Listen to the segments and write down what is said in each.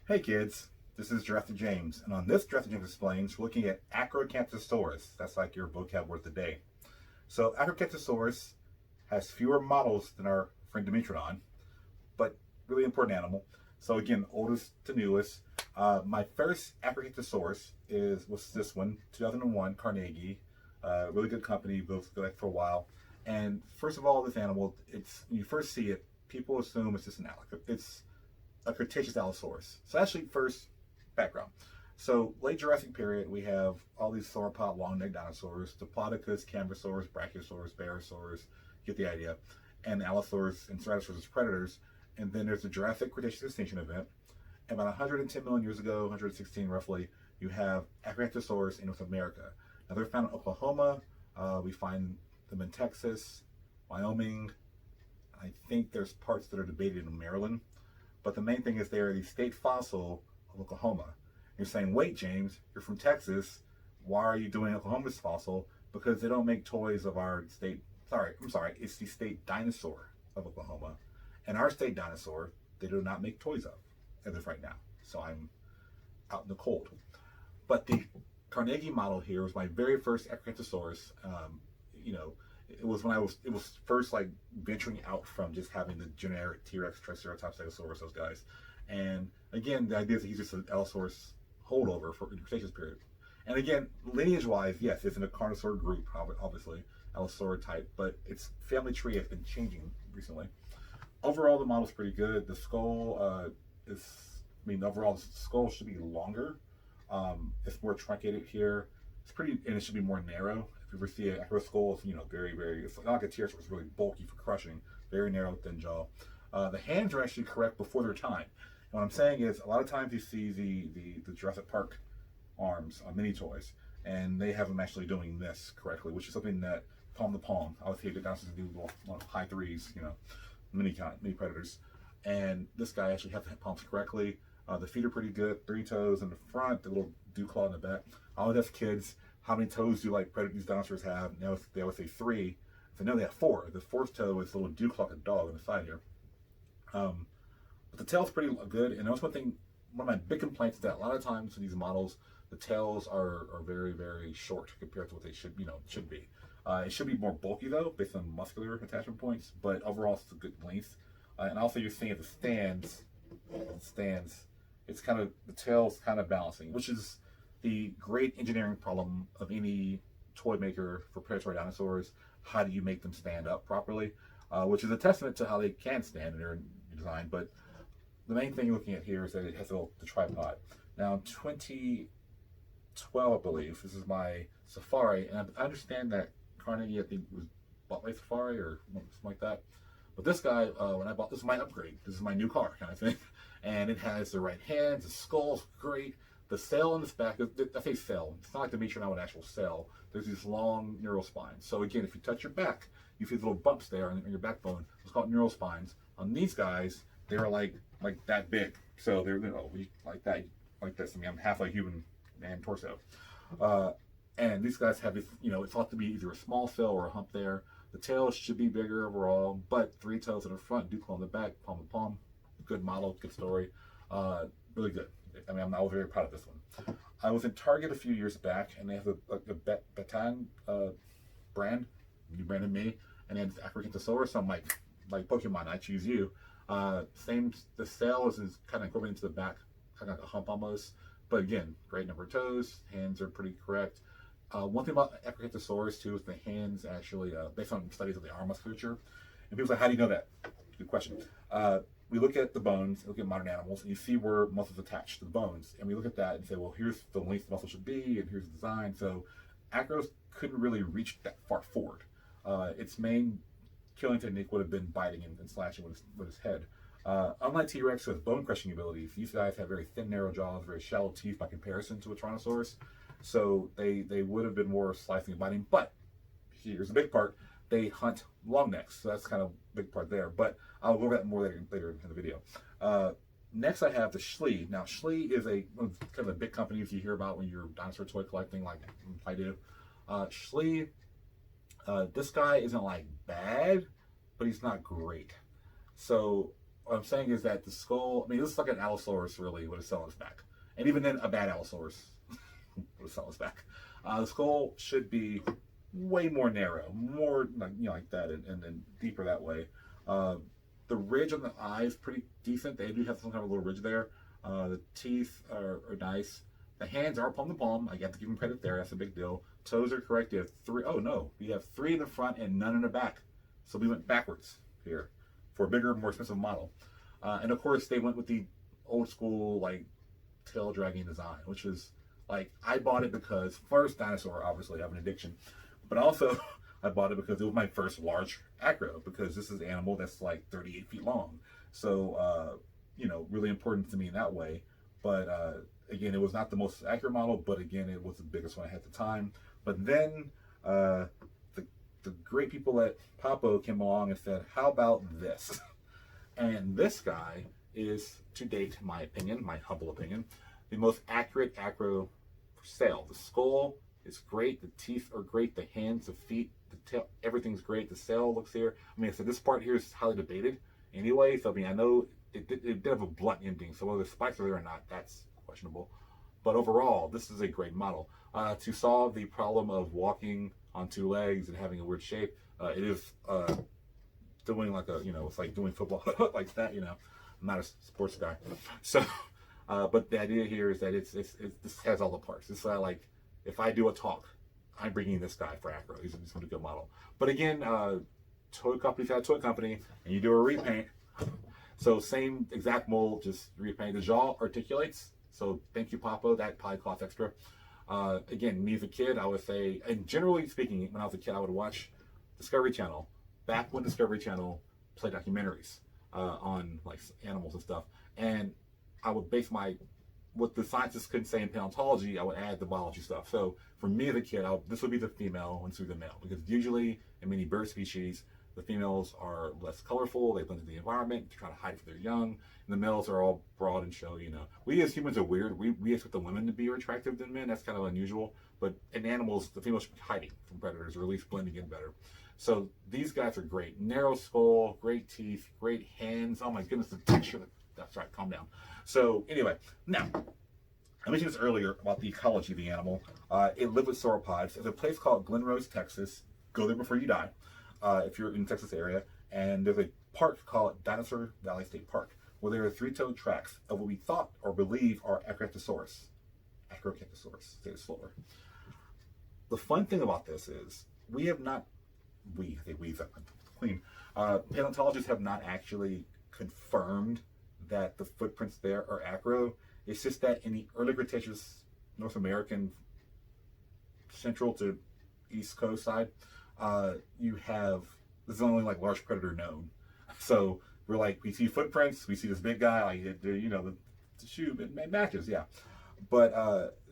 Hey kids, this is Jurassic James, and on this Jurassic James Explains, we're looking at Acrocanthosaurus. That's like your vocab word of the day. So Acrocanthosaurus has fewer models than our friend Dimetrodon, but really important animal. So again, oldest to newest. My first Acrocanthosaurus was this one, 2001, Carnegie. Really good company, built good for a while. And first of all, this animal, it's when you first see it, people assume it's just an alligator. It's a Cretaceous Allosaurus. So actually, first background. So late Jurassic period, we have all these sauropod long-necked dinosaurs: Diplodocus, Cambrisaurus, Brachiosaurus, Barosaurus. Get the idea. And Allosaurus and Ceratosaurus as predators. And then there's the Jurassic Cretaceous extinction event. And about 110 million years ago, 116 roughly, you have Acrocanthosaurus in North America. Now they're found in Oklahoma. We find them in Texas, Wyoming. I think there's parts that are debated in Maryland. But the main thing is they are the state fossil of Oklahoma. You're saying, wait, James, you're from Texas. Why are you doing Oklahoma's fossil? Because they don't make toys of our state. I'm sorry, it's the state dinosaur of Oklahoma. And our state dinosaur, they do not make toys of as of right now. So I'm out in the cold. But the Carnegie model here was my very first Acrocanthosaurus. You know, it was first like venturing out from just having the generic T-Rex, Triceratops, Stegosaurus, those guys. And again, the idea is that he's just an Allosaurus holdover for the Cretaceous period. And again, lineage-wise, yes, it's in a carnosaur group, obviously, Allosaur type, but its family tree has been changing recently. Overall, the model's pretty good. The skull overall, the skull should be longer. It's more truncated here. It's pretty, and it should be more narrow. If you ever see an acro skull, it's very. It's not like a T-Rex, it's really bulky for crushing. Very narrow, thin jaw. The hands are actually correct before their time. And what I'm saying is, a lot of times you see the Jurassic Park arms on mini toys, and they have them actually doing this correctly, which is something that palm to palm. I would say good dinosaurs do little high threes, mini predators. And this guy actually has the palms correctly. The feet are pretty good. 3 toes in the front, the little dew claw in the back. I always ask kids, how many toes do like these dinosaurs have? And they always say 3. So no, they have 4. The 4th toe is a little dew claw, like a dog on the side here. But the tail's pretty good. And that's one thing. One of my big complaints is that a lot of times in these models, the tails are very, very short compared to what they should be. It should be more bulky though, based on muscular attachment points. But overall, it's a good length. And also, you're seeing the stands. It's kind of the tail's kind of balancing, which is the great engineering problem of any toy maker for predatory dinosaurs. How do you make them stand up properly? Which is a testament to how they can stand in their design. But the main thing you're looking at here is that it has the tripod. Now, in 2012, I believe, this is my Safari, and I understand that Carnegie, I think, was bought by Safari or something like that. But this guy, when I bought this, is my upgrade. This is my new car kind of thing, and it has the right hands. The skull's great. The sail on this back, I say sail. It's not like the Metron with an actual sail. There's these long neural spines. So again, if you touch your back, you see little bumps there on your backbone. It's called neural spines. On these guys, they're like that big. So they're like that, like this. I mean, I'm half a human man torso. And these guys have this, it's thought to be either a small sail or a hump there. The tail should be bigger overall, but 3 toes in the front, dew claw on the back, palm to palm. Good model, good story. Really good. I mean, I was very proud of this one. I was in Target a few years back, and they have a Baton brand. You branded me, and then Acrocanthosaurus. So I'm like Pokemon, I choose you. The sail is kind of going into the back, kind of like a hump almost. But again, great number of toes. Hands are pretty correct. One thing about Acrocanthosaurus too is the hands actually, based on studies of the arm musculature. And people say, how do you know that? Good question. We look at the bones, look at modern animals, and you see where muscles attach to the bones. And we look at that and say, well, here's the length the muscle should be, and here's the design. So Acros couldn't really reach that far forward. Its main killing technique would have been biting and slashing with his head. Unlike T-Rex with bone crushing abilities, these guys have very thin, narrow jaws, very shallow teeth by comparison to a Tyrannosaurus. So they would have been more slicing and biting. But here's the big part. They hunt long necks. So that's kind of a big part there. But I'll go over that more later in the video. Next, I have the Schlee. Now, Schlee is one of kind of the big companies you hear about when you're dinosaur toy collecting, like I do. Schlee, this guy isn't like bad, but he's not great. So what I'm saying is that the skull, I mean, this is like an Allosaurus really with a cell on its back. And even then, a bad Allosaurus with a cell on its back. The skull should be way more narrow, more like, like that, and deeper that way. The ridge on the eye is pretty decent. They do have some kind of little ridge there. The teeth are nice. The hands are palm to palm. I have to give them credit there. That's a big deal. Toes are correct. You have three. Oh no, we have three in the front and none in the back. So we went backwards here for a bigger, more expensive model. And of course, they went with the old school like tail dragging design, which is like, I bought it because first, dinosaur, obviously I have an addiction, but also I bought it because it was my first large acro, because this is an animal that's like 38 feet long. So, really important to me in that way. But again, it was not the most accurate model, but again, it was the biggest one I had at the time. But then the great people at Papo came along and said, how about this? And this guy is, to date, my opinion, my humble opinion, the most accurate acro for sale. The skull is great, the teeth are great, the hands, the feet, the tail, everything's great. The sail looks here. I mean, so this part here is highly debated anyway. So I mean, I know it did have a blunt ending, so whether the spikes are there or not, that's questionable. But overall, this is a great model. To solve the problem of walking on two legs and having a weird shape, it is doing like a, it's like doing football like that, I'm not a sports guy. So, but the idea here is that this has all the parts. It's like, if I do a talk, I'm bringing this guy for acro. He's going to be a good model. But again, toy company's got a toy company, and you do a repaint. So same exact mold, just repaint. The jaw articulates. So thank you, Papo. That probably costs extra. Again, me as a kid, I would say, and generally speaking, when I was a kid, I would watch Discovery Channel. Back when Discovery Channel played documentaries on like animals and stuff, and I would base what the scientists couldn't say in paleontology, I would add the biology stuff. So for me as a kid, this would be the female and this would be the male, because usually in many bird species, the females are less colorful, they blend into the environment, they try to hide from their young, and the males are all broad and showy, We as humans are weird. We expect the women to be more attractive than men. That's kind of unusual. But in animals, the females should be hiding from predators, or at least blending in better. So these guys are great. Narrow skull, great teeth, great hands. Oh my goodness, the texture. That's right, calm down. So anyway, now, I mentioned this earlier about the ecology of the animal. It lived with sauropods. There's a place called Glen Rose, Texas. Go there before you die, if you're in the Texas area. And there's a park called Dinosaur Valley State Park, where there are three-toed tracks of what we thought or believe are Acrocanthosaurus. Say it slower. The fun thing about this is we have not, paleontologists have not actually confirmed that the footprints there are acro. It's just that in the early Cretaceous North American central to east coast side, this is only like large predator known. So we're like, we see footprints, we see this big guy, like the shoe, it matches, yeah. But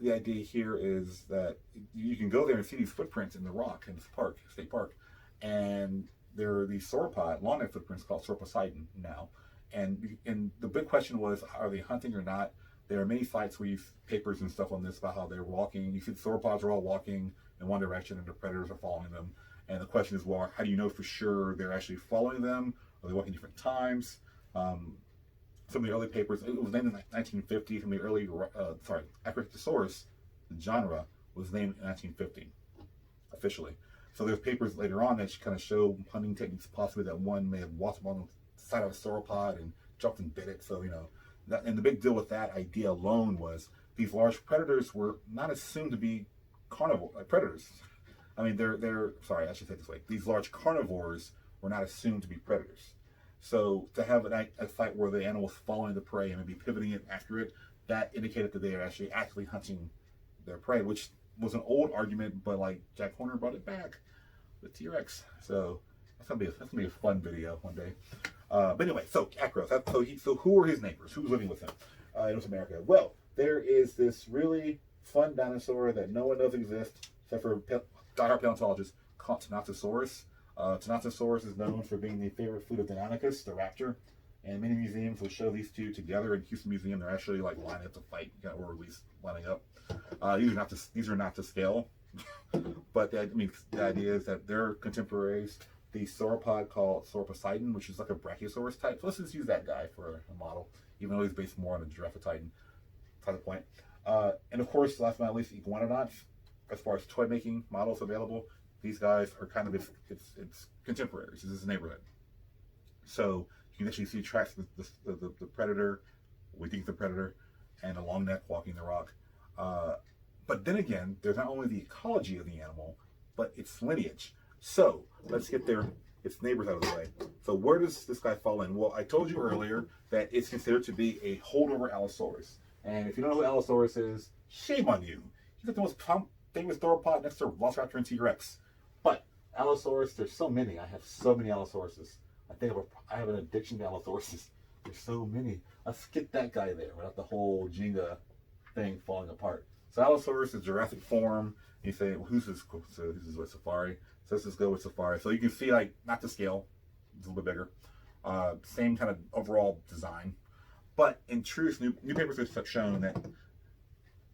the idea here is that you can go there and see these footprints in the rock in this park, state park, and there are these sauropod, long-neck footprints called Sauroposeidon now. And the big question was, are they hunting or not? There are many sites where you see papers and stuff on this about how they're walking. You see the sauropods are all walking in one direction and the predators are following them. And the question is, well, how do you know for sure they're actually following them? Are they walking different times? Some of the early papers, it was named in 1950. Some of the early, Acrocanthosaurus, the genre, was named in 1950, officially. So there's papers later on that kind of show hunting techniques, possibly that one may have walked on the side of a sauropod and jumped and bit it. So, and the big deal with that idea alone was these large predators were not assumed to be carnivore predators. I mean, I should say it this way. These large carnivores were not assumed to be predators. So to have a site where the animal was following the prey and maybe pivoting it after it, that indicated that they are actually actively hunting their prey, which was an old argument, but like Jack Horner brought it back with T-Rex. So that's gonna be a fun video one day. But anyway, so acros. So who are his neighbors? Who's living with him in North America? Well, there is this really fun dinosaur that no one knows exists except for diehard paleontologists called Tenontosaurus. Tenontosaurus is known for being the favorite food of Deinonychus, the raptor, and many museums will show these two together. In Houston Museum, they're actually like lining up to fight, or at least lining up. These are not to scale, but the idea is that they're contemporaries. the sauropod called Sauroposeidon, which is like a Brachiosaurus type. So let's just use that guy for a model, even though he's based more on a Giraffatitan type of point. And of course, last but not least, iguanodonts. As far as toy making models available, these guys are kind of its contemporaries. This is a neighborhood. So you can actually see tracks of the predator, we think the predator, and a long neck walking the rock. But then again, there's not only the ecology of the animal, but its lineage. So let's get its neighbors out of the way. So where does this guy fall in? Well, I told you earlier that it's considered to be a holdover Allosaurus. And if you don't know who Allosaurus is, shame on you. He's like the most famous theropod next to Velociraptor and T-Rex. But Allosaurus, there's so many. I have so many Allosauruses. I have an addiction to Allosauruses. There's so many. Let's get that guy there without the whole Jenga thing falling apart. So Allosaurus is Jurassic form. You say, well, who's this? So this is what Safari. So let's just go with Safari. So you can see, like, not to scale. It's a little bit bigger. Same kind of overall design. But in truth, new papers have shown that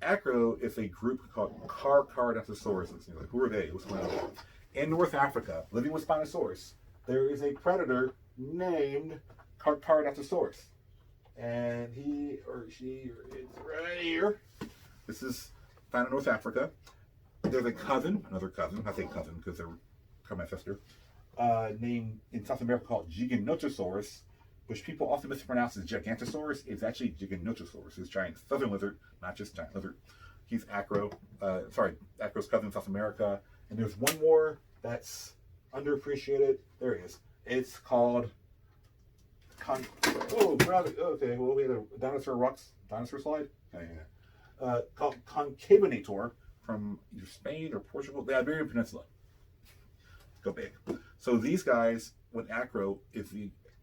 Acro is a group called Carcharodontosaurus. Like, who are they? What's going on there? In North Africa, living with Spinosaurus, there is a predator named Carcharodontosaurus. And he or she, it's right here. This is found in North Africa. There's another cousin, I say cousin because they're my sister, named in South America called Giganotosaurus, which people often mispronounce as Gigantosaurus. It's actually Giganotosaurus. It's giant southern lizard, not just giant lizard. He's Acro's cousin in South America. And there's one more that's underappreciated. There he is. It's called okay, well, we had a dinosaur slide. Called Concavinator from either Spain or Portugal, the Iberian Peninsula. Go big. So these guys, with Acro,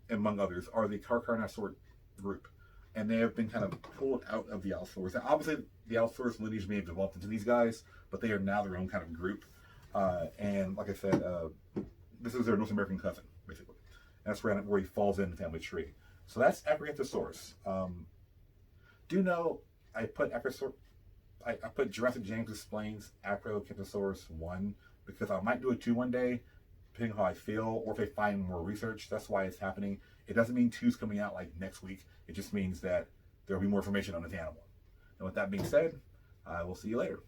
among others, are the Carcharodontosaurus group. And they have been kind of pulled out of the Allosaurus. Now, obviously, the Allosaurus lineage may have developed into these guys, but they are now their own kind of group. And like I said, this is their North American cousin, basically. And that's where he falls in the family tree. So that's Acrocanthosaurus. Do know I put Jurassic James Explains Acrocanthosaurus 1 because I might do a 2 one day, depending on how I feel, or if I find more research. That's why it's happening. It doesn't mean 2's coming out like next week. It just means that there will be more information on this animal. And with that being said, I will see you later.